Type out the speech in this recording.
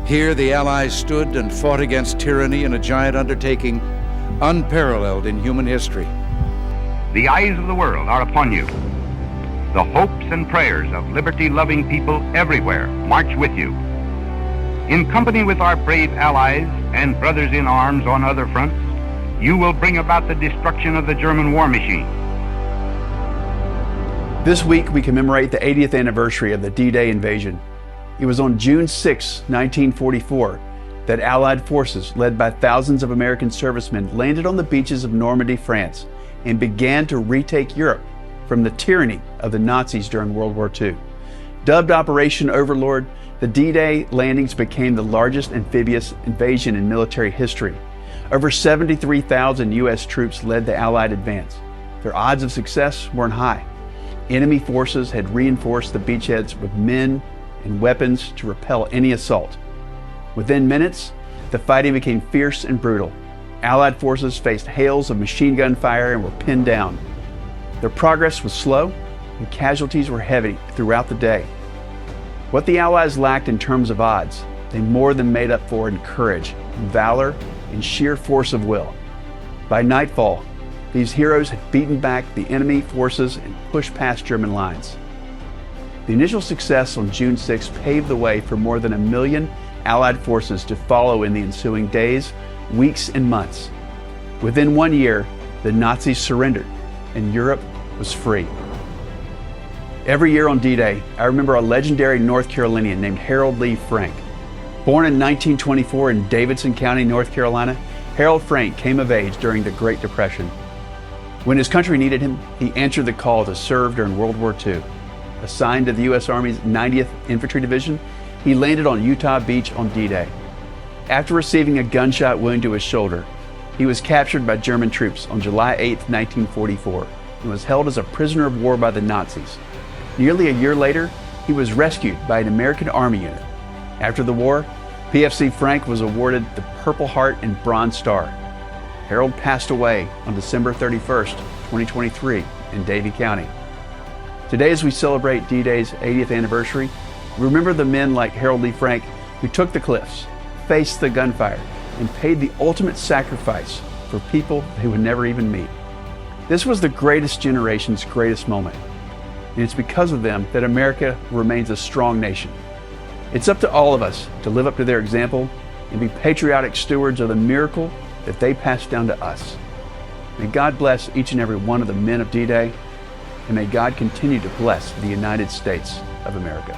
Here the Allies stood and fought against tyranny in a giant undertaking unparalleled in human history. The eyes of the world are upon you. The hopes and prayers of liberty-loving people everywhere march with you. In company with our brave allies and brothers in arms on other fronts, you will bring about the destruction of the German war machine. This week we commemorate the 80th anniversary of the D-Day invasion. It was on June 6, 1944, that Allied forces led by thousands of American servicemen landed on the beaches of Normandy, France, and began to retake Europe from the tyranny of the Nazis during World War II. Dubbed Operation Overlord, the D-Day landings became the largest amphibious invasion in military history. Over 73,000 U.S. troops led the Allied advance. Their odds of success weren't high. Enemy forces had reinforced the beachheads with men and weapons to repel any assault. Within minutes, the fighting became fierce and brutal. Allied forces faced hails of machine gun fire and were pinned down. Their progress was slow and casualties were heavy throughout the day. What the Allies lacked in terms of odds, they more than made up for in courage, valor, and sheer force of will. By nightfall, these heroes had beaten back the enemy forces and pushed past German lines. The initial success on June 6 paved the way for more than 1 million Allied forces to follow in the ensuing days, weeks, and months. Within 1 year, the Nazis surrendered and Europe was free. Every year on D-Day, I remember a legendary North Carolinian named Harold Lee Frank. Born in 1924 in Davidson County, North Carolina, Harold Frank came of age during the Great Depression. When his country needed him, he answered the call to serve during World War II. Assigned to the U.S. Army's 90th Infantry Division, he landed on Utah Beach on D-Day. After receiving a gunshot wound to his shoulder, he was captured by German troops on July 8, 1944, and was held as a prisoner of war by the Nazis. Nearly a year later, he was rescued by an American Army unit. After the war, PFC Frank was awarded the Purple Heart and Bronze Star. Harold passed away on December 31st, 2023 in Davie County. Today, as we celebrate D-Day's 80th anniversary, we remember the men like Harold Lee Frank who took the cliffs, faced the gunfire, and paid the ultimate sacrifice for people they would never even meet. This was the greatest generation's greatest moment, and it's because of them that America remains a strong nation. It's up to all of us to live up to their example and be patriotic stewards of the miracle that they passed down to us. May God bless each and every one of the men of D-Day, and may God continue to bless the United States of America.